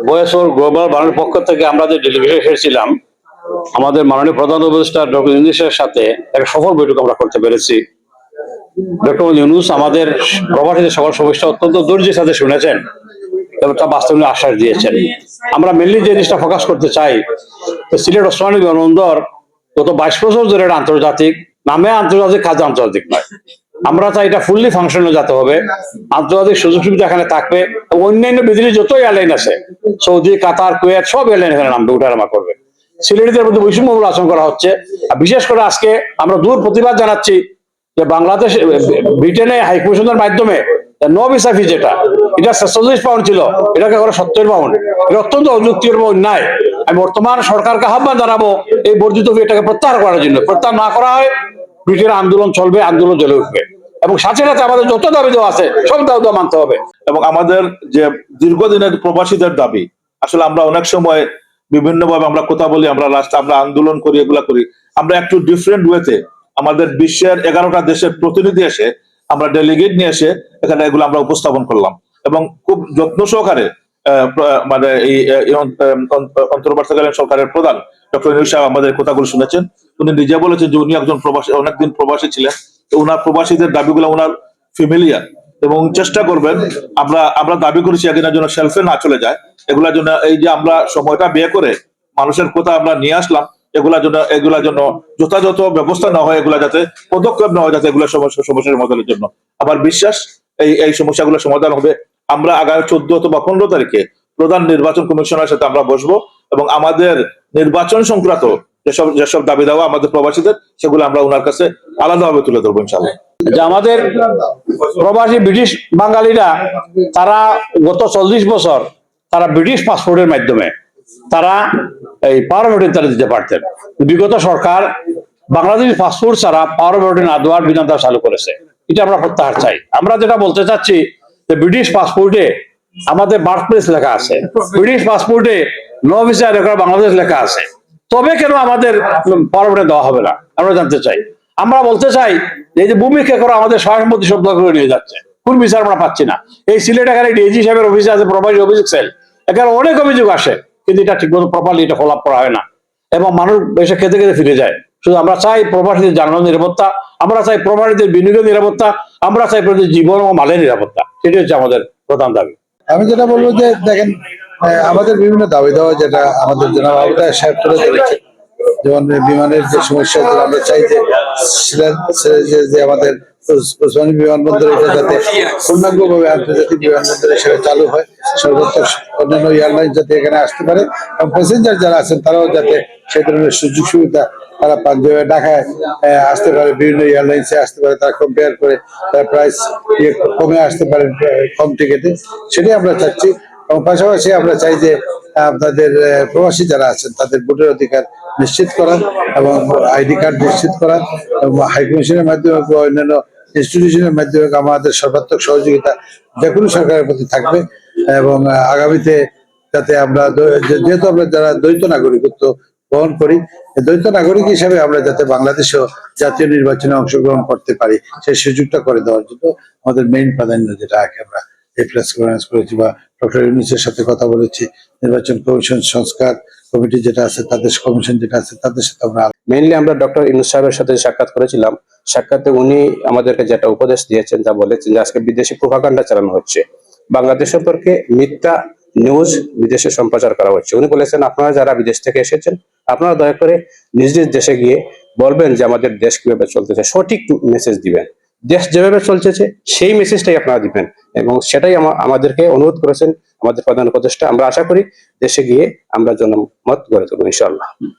Voice for global বাংলার পক্ষ থেকে আমরা যে ডেলিগেশন এসেছিলাম আমাদের মাননীয় প্রধান উপদেষ্টা ডক্টর ইউনূসের সাথে একটা সফল বৈঠক আমরা করতে পেরেছি। ডক্টর ইউনূস আমাদের প্রবাসীদের সকল সমস্যা অত্যন্ত ধৈর্যের সাথে শুনেছেন এবং তা বাস্তবায়নের আশ্বাস দিয়েছেন। আমরা মেনলি যে জিনিসটা ফোকাস করতে চাই, সিলেট ওসমানী বিমানবন্দর গত 22 বছর ধরে এটা আন্তর্জাতিক, নামে আন্তর্জাতিক, কাজে আন্তর্জাতিক নয়। আমরা চাই এটা ফুললি ফাংশনাল যেতে হবে, আন্তর্জাতিক সুযোগ সুবিধা এখানে থাকবে, অন্যান্য বিদেশি যত এয়ারলাইন আছে সৌদি, কাতার, কুয়েত সব এয়ারলাইন এখানে নামবে, উঠানামা করবে। সিলেটিদের মধ্যে বৈষম্যমূলক আচরণ করা হচ্ছে। বিশেষ করে আজকে আমরা দূর প্রতিবাদ জানাচ্ছি যে বাংলাদেশ ব্রিটেনে হাইকমিশনের মাধ্যমে নো ভিসা ফি যেটা, এটা 46 পাউন্ড ছিল, এটাকে করে 70 পাউন্ড। এটা অত্যন্ত অযুক্তি এবং অন্যায়। আমি বর্তমান সরকারকে আহ্বান জানাবো এই বর্ধিত ফি এটাকে প্রত্যাহার করার জন্য। প্রত্যাহার না করা হয় ব্রিটেন আন্দোলন চলবে, আন্দোলন জ্বলে উঠবে এবং সাথে সাথে আমাদের যত দাবি দেওয়া আছে সব দাবি দেওয়া মানতে হবে। এবং আমাদের যে দীর্ঘদিনের প্রবাসীদের দাবি, আসলে আমরা অনেক সময় বিভিন্ন ভাবে আমরা কথা বলি, আমরা আন্দোলন করি, এগুলা করি। আমরা একটু ডিফারেন্ট ওয়েতে আমাদের বিশ্বের 11টা দেশের প্রতিনিধি এসে, আমরা ডেলিগেট নিয়ে এসে এখানে এগুলো আমরা উপস্থাপন করলাম এবং খুব যত্ন সহকারে মানে এই অন্তর্বর্তীকালীন সরকারের প্রধান ডক্টর ইউনূস সাহেব আমাদের কথাগুলো শুনেছেন। উনি নিজে বলেছেন যে উনি একজন প্রবাসী, অনেকদিন প্রবাসী ছিলেন, তো উনার প্রবাসীদের দাবিগুলো উনার ফ্যামিলিয়ার এবং চেষ্টা করবেন। আমরা দাবি করেছি একদিনের জন্য শেলফে না চলে যায়, এগুলার জন্য এই যে আমরা সময়টা ব্যয় করে মানুষের কথা আমরা নিয়ে আসলাম, এগুলার জন্য যথাযথ ব্যবস্থা নেওয়া হয়, এগুলা যাতে পদক্ষেপ নেওয়া, যাতে এগুলো সমস্যার সমাধানের জন্য। আমার বিশ্বাস এই সমস্যাগুলো সমাধান হবে। আমরা আগামী 14 অথবা 15 তারিখে প্রধান নির্বাচন কমিশনের সাথে আমরা বসবো এবং আমাদের নির্বাচন সংক্রান্ত যেসব দাবি দেওয়া আমাদের প্রবাসীদের, সেগুলো আমরা ওনার কাছে আলাদাভাবে তুলে ধরবো ইনশাআল্লাহ। যে আমাদের প্রবাসী ব্রিটিশ বাঙালিরা, তারা গত 40 বছর তারা ব্রিটিশ পাসপোর্টের মাধ্যমে তারা এই পাওয়ার অফ অ্যাটর্নি তারা দিতে পারতেন। বিগত সরকার বাংলাদেশ পাসপোর্ট ছাড়া পাওয়ার অফ অ্যাটর্নি না দেওয়ার বিধান তারা চালু করেছে। এটা আমরা প্রত্যাহার চাই। আমরা যেটা বলতে চাচ্ছি যে ব্রিটিশ পাসপোর্টে আমাদের বার্থ প্লেস লেখা আছে, ব্রিটিশ পাসপোর্টে নো ভিসা রেকর্ড বাংলাদেশ লেখা আছে, তবে কেন আমাদের পাওয়ার অফ অ্যাটর্নি দেওয়া হবে না আমরা জানতে চাই। আমরা বলতে চাই যে এই যে ভূমিকে করে আমাদের সহায় সম্পত্তি শব্দ করে নিয়ে যাচ্ছে, কোন বিচার আমরা পাচ্ছি না। এই সিলেট এখানে ডিএজি সাহেবের অফিসে আছে প্রবাসী অভিযোগ সেল, এখানে অনেক অভিযোগ আসে, কিন্তু এটা ঠিকমতো প্রপারলি এটা ফলো আপ করা হয় না এবং মানুষ এসে খেতে খেতে ফিরে যায়। শুধু আমরা চাই প্রবাসীদের জানানোর নিরাপত্তা, আমরা চাই প্রবাসীদের বিনিয়োগের নিরাপত্তা, আমরা চাই প্রবাসীদের জীবন ও মালের নিরাপত্তা। সেটি হচ্ছে আমাদের প্রধান দাবি। আমি যেটা বলবো যে দেখেন, আমাদের বিভিন্ন দাবি দেওয়া যেটা আমাদের জনাব আবুতাহের সাহেব তুলে ধরেছে, যেমন বিমানের যে সমস্যা, আমরা চাই যে আমাদের ওসমানী বিমানবন্দর এটা যাতে পূর্ণাঙ্গভাবে আন্তর্জাতিক বিমানবন্দর হিসেবে চালু হয়, সর্বোচ্চ অন্যান্য এয়ারলাইন যাতে এখানে আসতে পারে এবং প্যাসেঞ্জার যারা আছেন তারাও যাতে সেই ধরনের সুযোগ সুবিধা তারা পাঞ্জাবে, ঢাকায় আসতে পারে, বিভিন্ন এয়ারলাইন্সে আসতে পারে, তারা কম্পেয়ার করে তারা প্রাইস কমে আসতে পারে কম টিকিটে, সেটাই আমরা চাচ্ছি। এবং পাশাপাশি আমরা চাই যে আপনাদের প্রবাসী যারা আছেন তাদের ভোটের অধিকার নিশ্চিত করা এবং আইডি কার্ড নিশ্চিত করা এবং হাইকমিশনের মাধ্যমে অন্যান্য ইনস্টিটিউশনের মাধ্যমে আমাদের সর্বাত্মক সহযোগিতা যে কোনো সরকারের প্রতি থাকবে। এবং আগামীতে যাতে আমরা যেহেতু আমরা যারা দ্বৈত নাগরিকত্ব বহন করি, দ্বৈত নাগরিক হিসেবে আমরা যাতে বাংলাদেশেও জাতীয় নির্বাচনে অংশগ্রহণ করতে পারি সেই সুযোগটা করে দেওয়ার জন্য আমাদের মেইন প্রাধান্য যেটা আমরা এই প্রেস কনফারেন্স করেছি বা ডক্টর ইউনূসের সাথে কথা বলেছি। নির্বাচন কমিশন সংস্কার কমিটি যেটা আছে, তাদের কমিশন যেটা আছে, তাদের সাথে আমরা মেইনলি আমরা ডক্টর ইউনূস সাহেবের সাথে সাক্ষাৎ করেছিলাম। সাক্ষাতে উনি আমাদেরকে যেটা উপদেশ দিয়েছেন, যা বলেছেন যে আজকে বিদেশি প্রোপাগান্ডা চালানো হচ্ছে, বাংলাদেশ সম্পর্কে মিথ্যা নিউজ বিদেশে সম্প্রচার করা হচ্ছে। উনি বলেছেন আপনারা যারা বিদেশ থেকে এসেছেন আপনারা দয়া করে নিজ নিজ দেশে গিয়ে বলবেন যে আমাদের দেশ কিভাবে চলতেছে, সঠিক মেসেজ দিবেন, দেশ যেভাবে চলতেছে সেই মেসেজটাই আপনারা দিবেন এবং সেটাই আমাদেরকে অনুরোধ করেছেন আমাদের প্রধান উপদেষ্টা। আমরা আশা করি দেশে গিয়ে আমরা জনমত গড়ে তুলব ইনশাআল্লাহ।